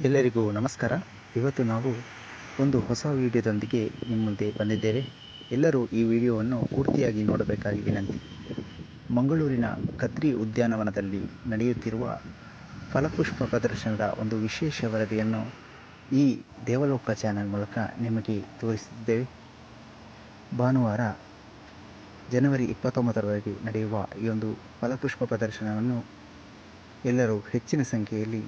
ಎಲ್ಲರಿಗೂ ನಮಸ್ಕಾರ. ಇವತ್ತು ನಾವು ಒಂದು ಹೊಸ ವಿಡಿಯೋದೊಂದಿಗೆ ನಿಮ್ಮ ಮುಂದೆ ಬಂದಿದ್ದೇವೆ. ಎಲ್ಲರೂ ಈ ವಿಡಿಯೋವನ್ನು ಪೂರ್ತಿಯಾಗಿ ನೋಡಬೇಕಾಗಿ ವಿನಂತಿ. ಮಂಗಳೂರಿನ ಕದ್ರಿ ಉದ್ಯಾನವನದಲ್ಲಿ ನಡೆಯುತ್ತಿರುವ ಫಲಪುಷ್ಪ ಪ್ರದರ್ಶನದ ಒಂದು ವಿಶೇಷ ವರದಿಯನ್ನು ಈ ದೇವಲೋಕ ಚಾನೆಲ್ ಮೂಲಕ ನಿಮಗೆ ತೋರಿಸಿದ್ದೇವೆ. ಭಾನುವಾರ ಜನವರಿ 29ರವರೆಗೆ ನಡೆಯುವ ಈ ಒಂದು ಫಲಪುಷ್ಪ ಪ್ರದರ್ಶನವನ್ನು ಎಲ್ಲರೂ ಹೆಚ್ಚಿನ ಸಂಖ್ಯೆಯಲ್ಲಿ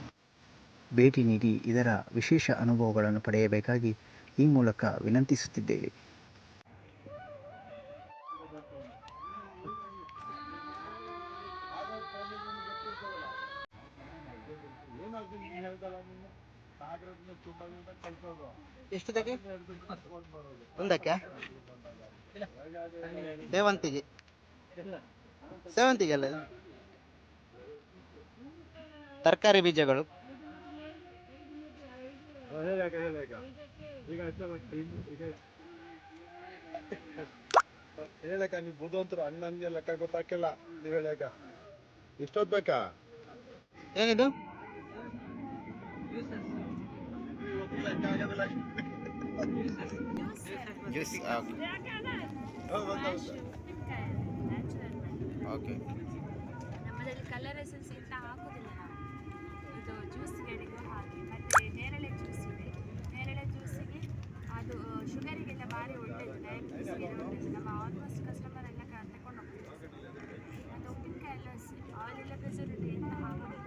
ಭೇಟಿ ನೀಡಿ ಇದರ ವಿಶೇಷ ಅನುಭವಗಳನ್ನು ಪಡೆಯಬೇಕಾಗಿ ಈ ಮೂಲಕ ವಿನಂತಿಸುತ್ತಿದ್ದೇವೆ. ಎಷ್ಟಕ್ಕೆ ಒಂದಕ್ಕೆ ಸೇವಂತಿಗೆ ಅಲ್ಲ ತರಕಾರಿ ಬೀಜಗಳು ಹೇಳಕ ನೀವು ಬುದ್ಧವಂತರು ಅಣ್ಣಂಗೆ ಲೆಕ್ಕ ಗೊತ್ತಾಕಿಲ್ಲ. ನೀವ್ ಹೇಳಕ ಇಷ್ಟೊತ್ ಬೇಕಾ? ಏನಿದು ಜ್ಯೂಸ್? ಓಕೆ. ನಮ್ಮದಲ್ಲಿ ಕಲರ್ ಎಸೆನ್ಸ್ ಅಂತ ಹಾಕೋದಿಲ್ಲ ನಾವು. ಇದು ಜ್ಯೂಸ್ ಗೆಡಿಗೂ ಹಾಗೆ. ಮತ್ತು ನೇರಳೆ ಜ್ಯೂಸ್ ಇದೆ. ನೇರಳೆ ಜ್ಯೂಸಿಗೆ ಅದು ಶುಗರಿಗೆಲ್ಲ ಭಾರಿ ಒಳ್ಳೆಯದು, ಡಯಾಬಿಟಿಸ್ಗೆ ಒಳ್ಳೆಯದು. ನಮ್ಮ ಆಲ್ಮೋಸ್ಟ್ ಕಸ್ಟಮರ್ ಎಲ್ಲ ತಗೊಂಡು ಹೋಗ್ತೀವಿ. ಮತ್ತು ಉಪ್ಪಿನಕಾಯಿ ಎಲ್ಲ ಆಯಿಲ್ ಎಲ್ಲ ಪ್ರಿಸರ್ವೇಟಿವ್ ಅಂತ ಹಾಕೋದಿಲ್ಲ.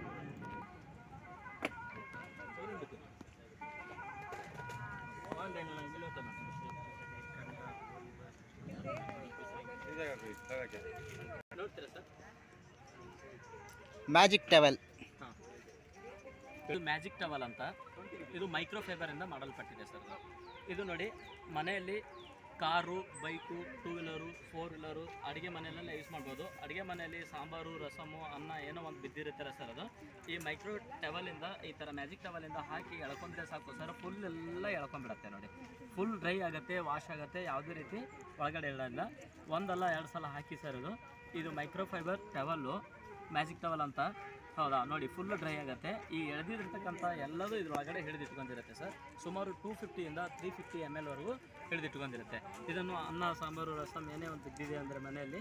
Magic towel. ಇದು ಮ್ಯಾಜಿಕ್ ಟವಲ್ ಅಂತ, ಇದು ಮೈಕ್ರೋಫೈಬರಿಂದ ಮಾಡಲ್ಪಟ್ಟಿದೆ ಸರ್. ಇದು ನೋಡಿ, ಮನೆಯಲ್ಲಿ ಕಾರು, ಬೈಕು, 2 ವೀಲರು, 4 ವೀಲರು, ಅಡುಗೆ ಮನೆಯಲ್ಲೆಲ್ಲ ಯೂಸ್ ಮಾಡ್ಬೋದು. ಅಡುಗೆ ಮನೆಯಲ್ಲಿ ಸಾಂಬಾರು, ರಸಮು, ಅನ್ನ ಏನೋ ಒಂದು ಬಿದ್ದಿರುತ್ತಾರೆ ಸರ್. ಅದು ಈ ಮೈಕ್ರೋ ಟವಲಿಂದ, ಈ ಥರ ಮ್ಯಾಜಿಕ್ ಟವಲಿಂದ ಹಾಕಿ ಎಳ್ಕೊಂಡ್ರೆ ಸಾಕು ಸರ್. ಫುಲ್ ಎಲ್ಲ ಎಳ್ಕೊಂಡ್ಬಿಡತ್ತೆ ನೋಡಿ. ಫುಲ್ ಡ್ರೈ ಆಗುತ್ತೆ, ವಾಶ್ ಆಗುತ್ತೆ, ಯಾವುದೇ ರೀತಿ ಒಳಗಡೆ ಇರೋಲ್ಲ. ಒಂದಲ್ಲ 2 ಸಲ ಹಾಕಿ ಸರ್. ಇದು ಮೈಕ್ರೋಫೈಬರ್ ಟವಲ್ಲು, ಮ್ಯಾಜಿಕ್ ಟವಲ್ ಅಂತ. ಹೌದಾ ನೋಡಿ, ಫುಲ್ಲು ಡ್ರೈ ಆಗುತ್ತೆ. ಈ ಎಳೆದಿರ್ತಕ್ಕಂಥ ಎಲ್ಲದೂ ಇದ್ರೊಳಗಡೆ ಹಿಡಿದಿಟ್ಕೊಂಡಿರುತ್ತೆ ಸರ್. ಸುಮಾರು 250ಇಂದ 350 ml ವರೆಗೂ ಹಿಡಿದಿಟ್ಕೊಂಡಿರುತ್ತೆ. ಇದನ್ನು ಅನ್ನ, ಸಾಂಬಾರು, ರಸಮ್ ಏನೇ ಒಂದು ಬಿದ್ದಿದೆ ಅಂದರೆ ಮನೆಯಲ್ಲಿ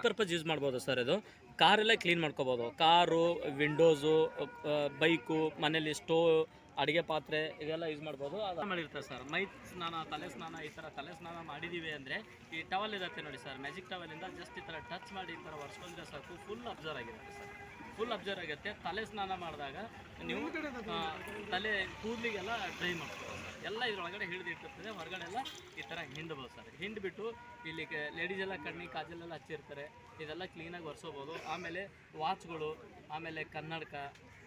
ಪರ್ಪಸ್ ಯೂಸ್ ಮಾಡ್ಬೋದು ಸರ್. ಇದು ಕಾರೆಲ್ಲ ಕ್ಲೀನ್ ಮಾಡ್ಕೋಬೋದು. ಕಾರು, ವಿಂಡೋಸು, ಬೈಕು, ಮನೇಲಿ ಸ್ಟೋವ್, ಅಡುಗೆ ಪಾತ್ರೆ ಇದೆಲ್ಲ ಯೂಸ್ ಮಾಡ್ಬೋದು. ಅದು ಮಾಡಿರ್ತಾರೆ ಸರ್. ಮೈ ಸ್ನಾನ, ತಲೆ ಸ್ನಾನ, ಈ ಥರ ತಲೆ ಸ್ನಾನ ಮಾಡಿದ್ದೀವಿ ಅಂದರೆ ಈ ಟವಲ್ ಇರುತ್ತೆ ನೋಡಿ ಸರ್. ಮ್ಯಾಜಿಕ್ ಟವಲಿಂದ ಜಸ್ಟ್ ಈ ಥರ ಟಚ್ ಮಾಡಿ ಈ ಥರ ಒರೆಸ್ಕೊಂಡ್ರೆ ಸಾಕು, ಫುಲ್ ಅಬ್ಸರ್ವ್ ಆಗಿರುತ್ತೆ ಸರ್. ಫುಲ್ ಅಬ್ಸರ್ವ್ ಆಗುತ್ತೆ. ತಲೆ ಸ್ನಾನ ಮಾಡಿದಾಗ ನೀವು ತಲೆ ಕೂದಲಿಗೆಲ್ಲ ಡ್ರೈ ಮಾಡ್ಕೋಬೋದು ಸರ್. ಎಲ್ಲ ಇದರೊಳಗಡೆ ಹಿಡಿದಿಟ್ಟಿರ್ತದೆ. ಹೊರಗಡೆ ಎಲ್ಲ ಈ ಥರ ಹಿಂಡ್ಬೋದು ಸರ್. ಹಿಂಡ್ಬಿಟ್ಟು ಇಲ್ಲಿ ಲೇಡೀಸ್ ಎಲ್ಲ ಕಣ್ಣಿ ಕಾಜಲೆಲ್ಲ ಹಚ್ಚಿರ್ತಾರೆ, ಇದೆಲ್ಲ ಕ್ಲೀನಾಗಿ ಒರೆಸೋಬೋದು. ಆಮೇಲೆ ವಾಚ್ಗಳು, ಆಮೇಲೆ ಕನ್ನಡಕ,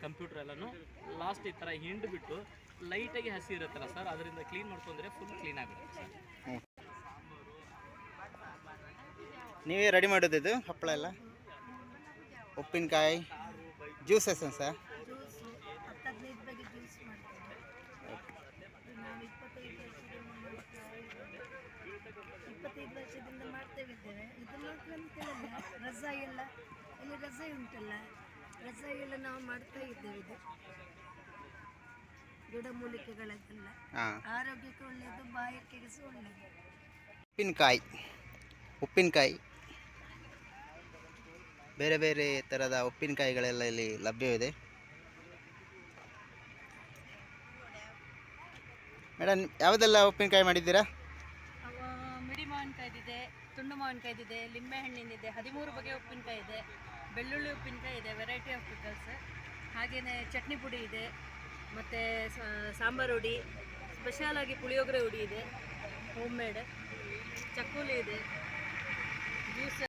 ಕಂಪ್ಯೂಟರ್ ಎಲ್ಲನೂ ಲಾಸ್ಟ್ ಈ ಥರ ಹಿಂಡ್ಬಿಟ್ಟು ಲೈಟಾಗಿ ಹಸಿ ಇರುತ್ತಲ್ಲ ಸರ್, ಅದರಿಂದ ಕ್ಲೀನ್ ಮಾಡ್ಕೊಂಡ್ರೆ ಫುಲ್ ಕ್ಲೀನ್ ಆಗಿರುತ್ತೆ ಸರ್. ನೀವೇ ರೆಡಿ ಮಾಡೋದು ಇದು ಹಪ್ಪಳ ಎಲ್ಲ? ಉಪ್ಪಿನಕಾಯಿ, ಜ್ಯೂಸ್ ಎಸೆನ್ಸ್? ಜ್ಯೂಸು 10-15 ಬಗೆ ಜ್ಯೂಸ್ ಮಾಡ್ತೇವೆ. ನಾವು 25 ವರ್ಷದಿಂದ ಮಾಡ್ತೇವಿದ್ದೇವೆ. ಇದು ಮಾತ್ರ ಅಂತೇಳಿಲ್ಲ, ರಜಾಯಿ ಎಲ್ಲ ಇಲ್ಲಿ ರಜಾಯಿ ಉಂಟಲ್ಲ, ರಜಾಯಿ ಎಲ್ಲ ನಾವು ಮಾಡ್ತಾ ಇದ್ದೇವೆ. ಇದು ಗಿಡಮೂಲಿಕೆಗಳದ್ದೆಲ್ಲ ಆರೋಗ್ಯಕ್ಕೆ ಒಳ್ಳೆಯದು, ಬಾಯಾರಿಕೆಗೆ ಸಹ ಒಳ್ಳೆಯದು. ಉಪ್ಪಿನಕಾಯಿ ಬೇರೆ ಬೇರೆ ಥರದ ಉಪ್ಪಿನಕಾಯಿಗಳೆಲ್ಲ ಇಲ್ಲಿ ಲಭ್ಯವಿದೆ. ಮೇಡಮ್, ಯಾವುದೆಲ್ಲ ಉಪ್ಪಿನಕಾಯಿ ಮಾಡಿದ್ದೀರಾ? ಮಿಡಿ ಮಾವಿನಕಾಯ್ದಿದೆ, ತುಂಡು ಮಾವಿನಕಾಯ್ದಿದೆ, ಲಿಂಬೆ ಹಣ್ಣಿನಿದೆ, 13 ಬಗೆಯ ಉಪ್ಪಿನಕಾಯಿ ಇದೆ, ಬೆಳ್ಳುಳ್ಳಿ ಉಪ್ಪಿನಕಾಯಿ ಇದೆ, ವೆರೈಟಿ ಆಫ್ ಪಿಕಲ್ಸ್. ಹಾಗೆಯೇ ಚಟ್ನಿ ಪುಡಿ ಇದೆ, ಮತ್ತು ಸಾಂಬಾರು ಹುಡಿ, ಸ್ಪೆಷಲಾಗಿ ಪುಳಿಯೋಗರೆ ಹುಡಿ ಇದೆ, ಹೋಮ್ ಮೇಡ್ ಚಕ್ಕುಲಿ ಇದೆ, ಜ್ಯೂಸ್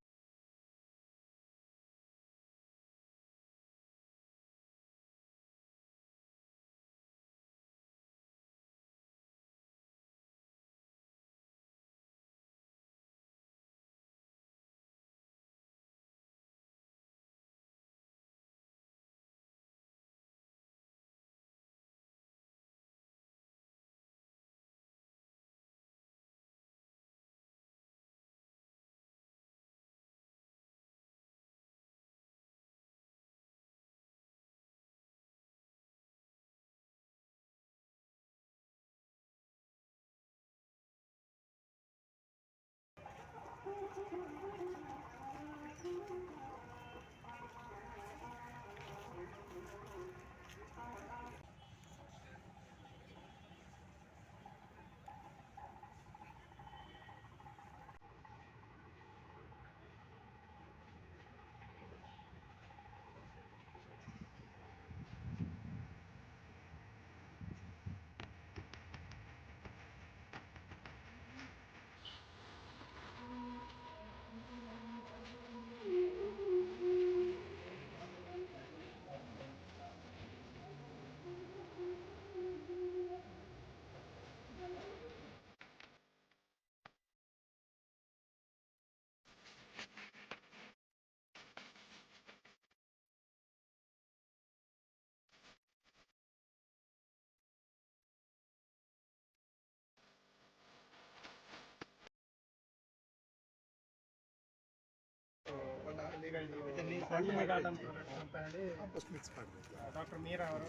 ಡಾಕ್ಟರ್ ಮೀರಾ ಅವರು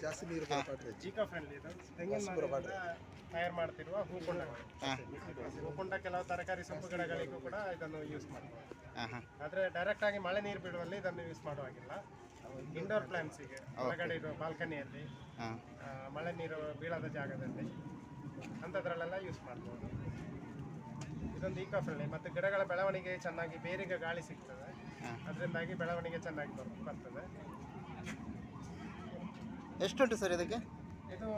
ಜಾಸ್ತಿ ನೀರು ಈಕೋ ಫ್ರೆಂಡ್ಲಿ ಇದು ತೆಂಗಿನ ಮರದಿಂದ ತಯಾರು ಮಾಡ್ತಿರುವ ಹೂಕುಂಡ. ಹೂಕುಂಡ ಕೆಲವು ತರಕಾರಿ ಸೊಪ್ಪು ಗಿಡಗಳಿಗೂ ಕೂಡ ಇದನ್ನು ಯೂಸ್ ಮಾಡ್ಬೋದು. ಆದರೆ ಡೈರೆಕ್ಟ್ ಆಗಿ ಮಳೆ ನೀರು ಬಿಡುವಲ್ಲಿ ಇದನ್ನು ಯೂಸ್ ಮಾಡುವಾಗಿಲ್ಲ. ಇಂಡೋರ್ ಪ್ಲಾಂಟ್ಸಿಗೆ ಹೊರಗಡೆ ಇರುವ ಬಾಲ್ಕನಿಯಲ್ಲಿ ಮಳೆ ನೀರು ಬೀಳದ ಜಾಗದಲ್ಲಿ ಅಂಥದ್ರಲ್ಲೆಲ್ಲ ಯೂಸ್ ಮಾಡ್ಬೋದು. ಇದೊಂದು ಈಕೋ ಫ್ರೆಂಡ್ಲಿ ಮತ್ತು ಗಿಡಗಳ ಬೆಳವಣಿಗೆ ಚೆನ್ನಾಗಿ ಬೇರಿಗೆ ಗಾಳಿ ಸಿಗ್ತದೆ, ಅದರಿಂದಾಗಿ ಬೆಳವಣಿಗೆ ಚೆನ್ನಾಗಿ ಬರ್ತದೆ. ಎಷ್ಟುಂಟು ಸರ್ ಇದಕ್ಕೆ? ಇದು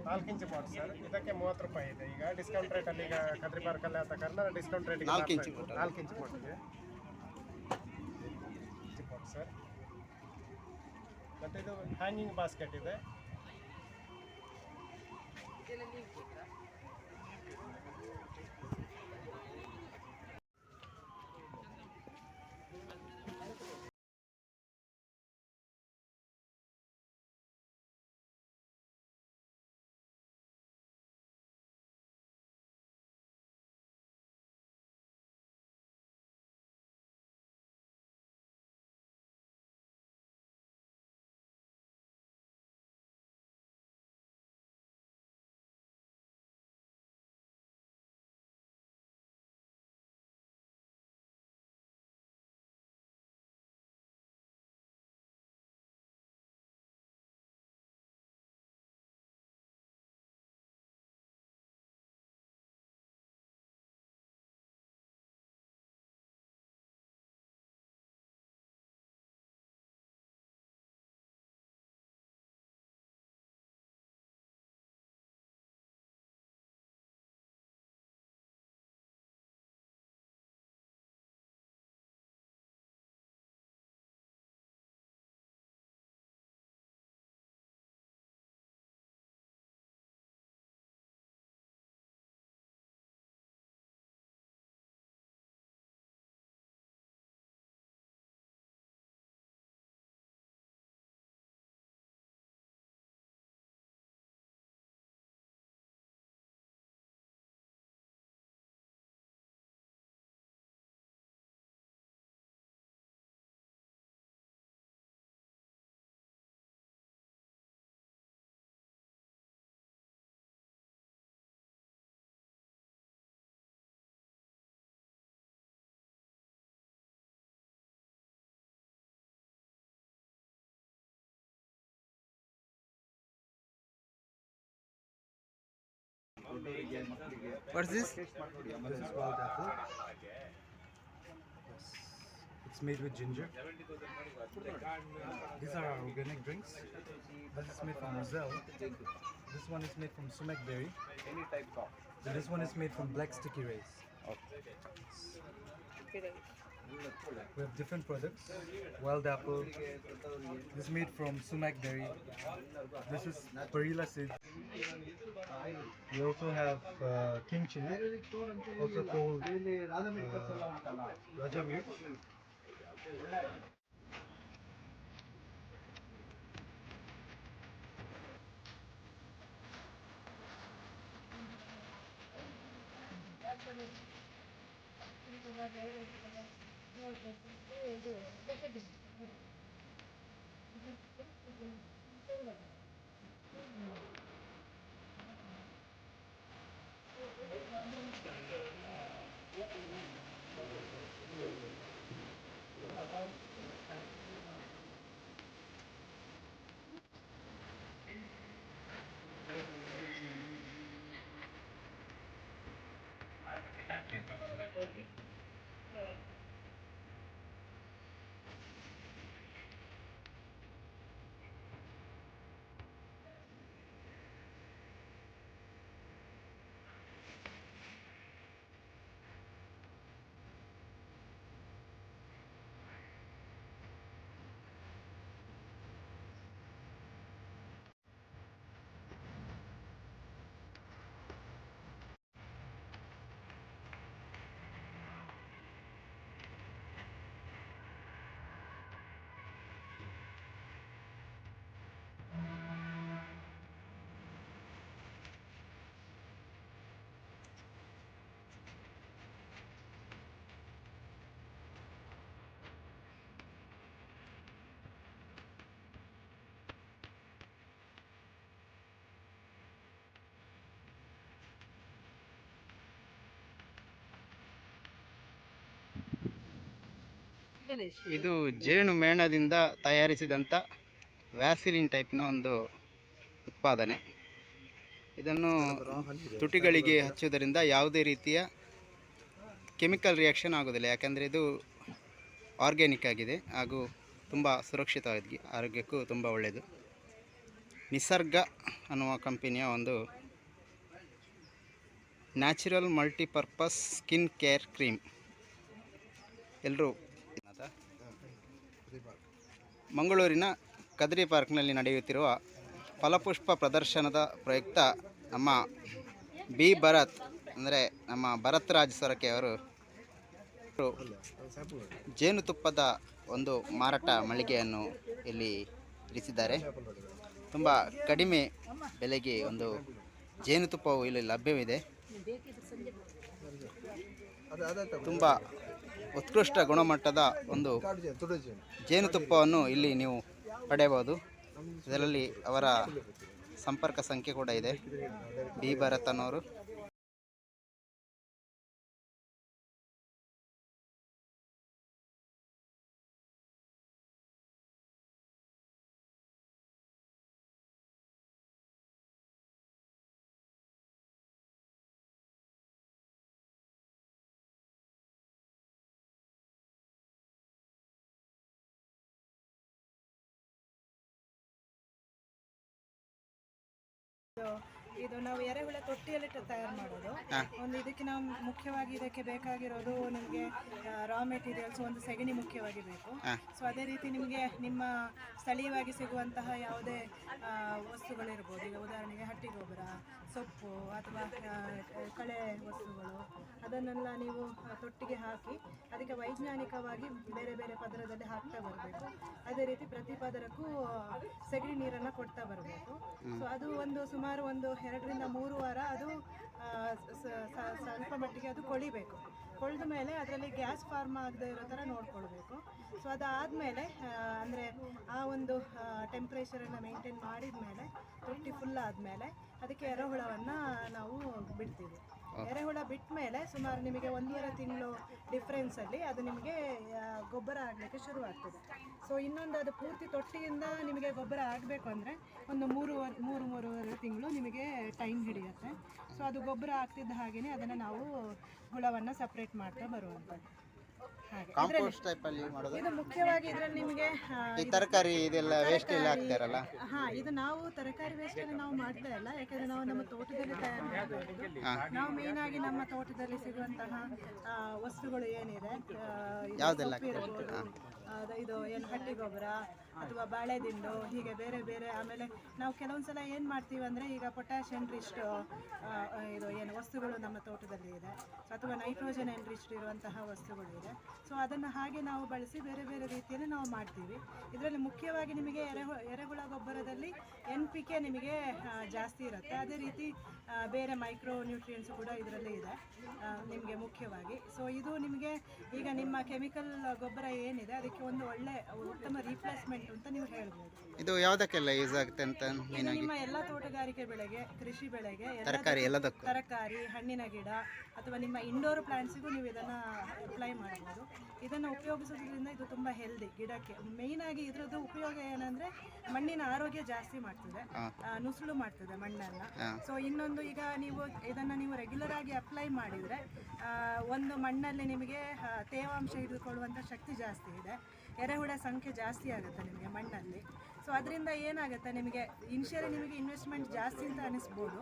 4 ಇಂಚು ಪಾಟ್ ಸರ್. ಇದಕ್ಕೆ 30 ರೂಪಾಯಿ ಇದೆ. ಈಗ ಡಿಸ್ಕೌಂಟ್ ರೇಟಲ್ಲಿ ಈಗ ಕದ್ರಿ ಪಾರ್ಕಲ್ಲಿ ಆದ ಕಾರಣ ಡಿಸ್ಕೌಂಟ್ ರೇಟ್ 4 ಇಂಚು ಪಾಟಿಗೆ ಪಾಟ್ ಸರ್. ಮತ್ತು ಇದು ಹ್ಯಾಂಗಿಂಗ್ ಬಾಸ್ಕೆಟ್ ಇದೆ. What's this? This is wild apple. It's made with ginger. These are our organic drinks. This is made from roselle. This one is made from sumac berry. And this one is made from black sticky rice. We have different products. Wild apple. This is made from sumac berry. This is perilla seed. We also have king chili, also called Raja Mirch. ಇದು ಜೇನು ಮೇಣದಿಂದ ತಯಾರಿಸಿದಂಥ ವ್ಯಾಸಿಲಿನ್ ಟೈಪ್ನ ಒಂದು ಉತ್ಪಾದನೆ. ಇದನ್ನು ತುಟಿಗಳಿಗೆ ಹಚ್ಚುವುದರಿಂದ ಯಾವುದೇ ರೀತಿಯ chemical reaction ಆಗೋದಿಲ್ಲ, ಯಾಕಂದರೆ ಇದು ಆರ್ಗ್ಯಾನಿಕ್ ಆಗಿದೆ ಹಾಗೂ ತುಂಬ ಸುರಕ್ಷಿತವಾಗಿ ಆರೋಗ್ಯಕ್ಕೂ ತುಂಬ ಒಳ್ಳೆಯದು. ನಿಸರ್ಗ ಅನ್ನುವ ಕಂಪನಿಯ ಒಂದು natural multipurpose skin care cream. ಎಲ್ಲರೂ ಮಂಗಳೂರಿನ ಕದ್ರಿ ಪಾರ್ಕ್ನಲ್ಲಿ ನಡೆಯುತ್ತಿರುವ ಫಲಪುಷ್ಪ ಪ್ರದರ್ಶನದ ಪ್ರಯುಕ್ತ ನಮ್ಮ ಬಿ ಭರತ್ ಅಂದರೆ ನಮ್ಮ ಭರತ್ ರಾಜ್ ಸೊರಕೆ ಅವರು ಜೇನುತುಪ್ಪದ ಒಂದು ಮಾರಾಟ ಮಳಿಗೆಯನ್ನು ಇಲ್ಲಿ ಇರಿಸಿದ್ದಾರೆ. ತುಂಬ ಕಡಿಮೆ ಬೆಲೆಗೆ ಒಂದು ಜೇನುತುಪ್ಪವು ಇಲ್ಲಿ ಲಭ್ಯವಿದೆ. ತುಂಬ ಉತ್ಕೃಷ್ಟ ಗುಣಮಟ್ಟದ ಒಂದು ಜೇನುತುಪ್ಪವನ್ನು ಇಲ್ಲಿ ನೀವು ಪಡೆಯಬಹುದು. ಇದರಲ್ಲಿ ಅವರ ಸಂಪರ್ಕ ಸಂಖ್ಯೆ ಕೂಡ ಇದೆ. ಬಿ ಭರತ್ ಅನ್ನೋರು. ಇದು ನಾವು ಎರೆಹುಳ ತೊಟ್ಟಿಯಲ್ಲಿ ತಯಾರು ಮಾಡೋದು. ಒಂದು ಇದಕ್ಕೆ ನಾವು ಮುಖ್ಯವಾಗಿ ಇದಕ್ಕೆ ಬೇಕಾಗಿರೋದು ನಿಮಗೆ ರಾ ಮೆಟೀರಿಯಲ್ಸ್, ಒಂದು ಸೆಗಣಿ ಮುಖ್ಯವಾಗಿ ಬೇಕು. ಸೊ ಅದೇ ರೀತಿ ನಿಮಗೆ ನಿಮ್ಮ ಸ್ಥಳೀಯವಾಗಿ ಸಿಗುವಂತಹ ಯಾವುದೇ ವಸ್ತುಗಳಿರ್ಬೋದು. ಈಗ ಉದಾಹರಣೆಗೆ ಹಟ್ಟಿ ಗೊಬ್ಬರ, ಸೊಪ್ಪು ಅಥವಾ ಕಳೆ ವಸ್ತುಗಳು, ಅದನ್ನೆಲ್ಲ ನೀವು ತೊಟ್ಟಿಗೆ ಹಾಕಿ ಅದಕ್ಕೆ ವೈಜ್ಞಾನಿಕವಾಗಿ ಬೇರೆ ಬೇರೆ ಪದರದಲ್ಲಿ ಹಾಕ್ತಾ ಬರಬೇಕು. ಅದೇ ರೀತಿ ಪ್ರತಿ ಪದರಕ್ಕೂ ಸೆಗಣಿ ನೀರನ್ನು ಕೊಡ್ತಾ ಬರಬೇಕು. ಸೊ ಅದು ಒಂದು ಸುಮಾರು ಒಂದು 2 ರಿಂದ 3 ವಾರ ಅದು ಸ್ವಲ್ಪ ಮಟ್ಟಿಗೆ ಅದು ಕೊಳಿಬೇಕು. ಕೊಳೆದ ಮೇಲೆ ಅದರಲ್ಲಿ ಗ್ಯಾಸ್ ಫಾರ್ಮ್ ಆಗದೆ ಇರೋ ಥರ ನೋಡ್ಕೊಳ್ಬೇಕು. ಸೊ ಅದಾದಮೇಲೆ ಅಂದರೆ ಆ ಒಂದು ಟೆಂಪ್ರೇಚರನ್ನು ಮೇಂಟೈನ್ ಮಾಡಿದ ಮೇಲೆ ತೊಟ್ಟಿ ಫುಲ್ ಆದಮೇಲೆ ಅದಕ್ಕೆ ಎರೆಹುಳವನ್ನು ನಾವು ಬಿಡ್ತೀವಿ. ಎರೆಹುಳ ಬಿಟ್ಟ ಮೇಲೆ ಸುಮಾರು ನಿಮಗೆ 1.5 ತಿಂಗಳು ಡಿಫ್ರೆನ್ಸಲ್ಲಿ ಅದು ನಿಮಗೆ ಗೊಬ್ಬರ ಆಗಲಿಕ್ಕೆ ಶುರುವಾಗ್ತದೆ. ಸೊ ಇನ್ನೊಂದು ಅದು ಪೂರ್ತಿ ತೊಟ್ಟಿಯಿಂದ ನಿಮಗೆ ಗೊಬ್ಬರ ಆಗಬೇಕು ಅಂದರೆ ಒಂದು 3-3.5 ತಿಂಗಳು ನಿಮಗೆ ಟೈಮ್ ಹಿಡಿಯುತ್ತೆ. ಸೊ ಅದು ಗೊಬ್ಬರ ಆಗ್ತಿದ್ದ ಹಾಗೆಯೇ ಅದನ್ನು ನಾವು ಹುಳವನ್ನು ಸಪ್ರೇಟ್ ಮಾಡ್ತಾ ಬರುವಂಥದ್ದು. ಹಾಗೆ ಕಾಂಪೋಸ್ಟ್ ಟೈಪಲ್ಲಿ ಮಾಡೋದು. ಇದು ಮುಖ್ಯವಾಗಿ ಇದರಲ್ಲಿ ನಿಮಗೆ ಈ ತರಕಾರಿ ಇದೆಲ್ಲ ವೇಸ್ಟ್ ಎಲ್ಲ ಹಾಕ್ತಾರಲ್ಲ. ಇದು ನಾವು ತರಕಾರಿ ವೇಸ್ಟ್ ಅನ್ನು ನಾವು ಮಾಡ್ತಾ ಇಲ್ಲ, ಯಾಕಂದ್ರೆ ನಾವು ನಮ್ಮ ತೋಟದಲ್ಲಿ ತಯಾರು ಮಾಡಬಹುದು. ನಾವು ಮೇನ್ ಆಗಿ ನಮ್ಮ ತೋಟದಲ್ಲಿ ಸಿಗುವಂತಹ ವಸ್ತುಗಳು ಏನಿದೆ, ಯಾವುದೆಲ್ಲ ಇದು ಏನು ಹಟ್ಟಿ ಗೊಬ್ಬರ ಅಥವಾ ಬಾಳೆದಿಂಡು, ಹೀಗೆ ಬೇರೆ ಬೇರೆ. ಆಮೇಲೆ ನಾವು ಕೆಲವೊಂದ್ಸಲ ಏನು ಮಾಡ್ತೀವಿ ಅಂದರೆ, ಈಗ ಪೊಟ್ಯಾಷ್ ಎನ್ರಿಚ್ಡ್ ಇದು ಏನು ವಸ್ತುಗಳು ನಮ್ಮ ತೋಟದಲ್ಲಿ ಇದೆ, ಅಥವಾ ನೈಟ್ರೋಜನ್ ಎನ್ರಿಚ್ಡ್ ಇರುವಂತಹ ವಸ್ತುಗಳು ಇದೆ. ಸೊ ಅದನ್ನು ಹಾಗೆ ನಾವು ಬಳಸಿ ಬೇರೆ ಬೇರೆ ರೀತಿಯಲ್ಲಿ ನಾವು ಮಾಡ್ತೀವಿ. ಇದರಲ್ಲಿ ಮುಖ್ಯವಾಗಿ ನಿಮಗೆ ಎರೆಹುಳ ಗೊಬ್ಬರದಲ್ಲಿ NPK ನಿಮಗೆ ಜಾಸ್ತಿ ಇರುತ್ತೆ. ಅದೇ ರೀತಿ ಬೇರೆ ಮೈಕ್ರೋ ನ್ಯೂಟ್ರಿಯೆಂಟ್ಸ್ ಕೂಡ ಇದರಲ್ಲಿ ಇದೆ ನಿಮಗೆ ಮುಖ್ಯವಾಗಿ. ಸೊ ಇದು ನಿಮಗೆ ಈಗ ನಿಮ್ಮ ಕೆಮಿಕಲ್ ಗೊಬ್ಬರ ಏನಿದೆ ಅದಕ್ಕೆ ಒಂದು ಒಳ್ಳೆ ಉತ್ತಮ ರೀಪ್ಲೇಸ್ಮೆಂಟ್ ಅಂತ ನೀವು ಹೇಳ್ಬೋದು. ಇದು ಯಾವುದಕ್ಕೆಲ್ಲ ಯೂಸ್ ಆಗುತ್ತೆ ಅಂತ? ನಿಮ್ಮ ಎಲ್ಲ ತೋಟಗಾರಿಕೆ ಬೆಳೆಗೆ, ಕೃಷಿ ಬೆಳೆಗೆ, ತರಕಾರಿ ಎಲ್ಲದಕ್ಕೂ, ತರಕಾರಿ, ಹಣ್ಣಿನ ಗಿಡ ಅಥವಾ ನಿಮ್ಮ ಇಂಡೋರ್ ಪ್ಲಾಂಟ್ಸಿಗೂ ನೀವು ಇದನ್ನು ಅಪ್ಲೈ ಮಾಡ್ಬೋದು. ಇದನ್ನು ಉಪಯೋಗಿಸೋದ್ರಿಂದ ಇದು ತುಂಬ ಹೆಲ್ದಿ ಗಿಡಕ್ಕೆ. ಮೇಯ್ನಾಗಿ ಇದರದ್ದು ಉಪಯೋಗ ಏನಂದರೆ ಮಣ್ಣಿನ ಆರೋಗ್ಯ ಜಾಸ್ತಿ ಮಾಡ್ತದೆ, ನುಸುಳು ಮಾಡ್ತದೆ ಮಣ್ಣನ್ನು. ಸೊ ಇನ್ನೊಂದು, ಈಗ ನೀವು ಇದನ್ನು ನೀವು ರೆಗ್ಯುಲರ್ ಆಗಿ ಅಪ್ಲೈ ಮಾಡಿದರೆ ಒಂದು ಮಣ್ಣಲ್ಲಿ ನಿಮಗೆ ತೇವಾಂಶ ಹಿಡಿದುಕೊಳ್ಳುವಂಥ ಶಕ್ತಿ ಜಾಸ್ತಿ ಇದೆ, ಎರೆಹುಳ ಸಂಖ್ಯೆ ಜಾಸ್ತಿ ಆಗುತ್ತೆ ನಿಮಗೆ ಮಣ್ಣಲ್ಲಿ. ಸೊ ಅದರಿಂದ ಏನಾಗುತ್ತೆ, ನಿಮಗೆ ಇನಿಷಿಯಲಿ ನಿಮಗೆ ಇನ್ವೆಸ್ಟ್ಮೆಂಟ್ ಜಾಸ್ತಿ ಅಂತ ಅನಿಸ್ಬೋದು.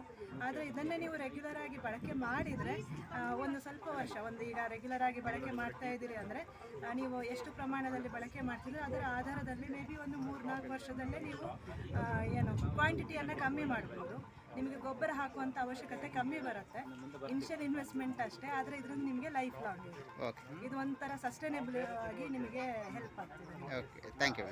ಆದರೆ ಇದನ್ನೇ ನೀವು ರೆಗ್ಯುಲರ್ ಆಗಿ ಬಳಕೆ ಮಾಡಿದರೆ ಒಂದು ಸ್ವಲ್ಪ ವರ್ಷ, ಈಗ ರೆಗ್ಯುಲರ್ ಆಗಿ ಬಳಕೆ ಮಾಡ್ತಾ ಇದ್ದೀರಿ ಅಂದರೆ ನೀವು ಎಷ್ಟು ಪ್ರಮಾಣದಲ್ಲಿ ಬಳಕೆ ಮಾಡ್ತೀರಿ ಅದರ ಆಧಾರದಲ್ಲಿ ಮೇ ಬಿ ಒಂದು 3-4 ವರ್ಷದಲ್ಲೇ ನೀವು ಏನು ಕ್ವಾಂಟಿಟಿಯನ್ನು ಕಮ್ಮಿ ಮಾಡ್ಬೋದು. ನಿಮಗೆ ಗೊಬ್ಬರ ಹಾಕುವಂಥ ಅವಶ್ಯಕತೆ ಕಮ್ಮಿ ಬರುತ್ತೆ. ಇನಿಷಿಯಲ್ ಇನ್ವೆಸ್ಟ್ಮೆಂಟ್ ಅಷ್ಟೇ, ಆದರೆ ಇದರಿಂದ ನಿಮಗೆ ಲೈಫ್ ಲಾಂಗ್ ಇದೆ. ಇದು ಒಂಥರ ಸಸ್ಟೈನೇಬಲ್ ಆಗಿ ನಿಮಗೆ ಹೆಲ್ಪ್ ಆಗ್ತದೆ. Okay, thank you.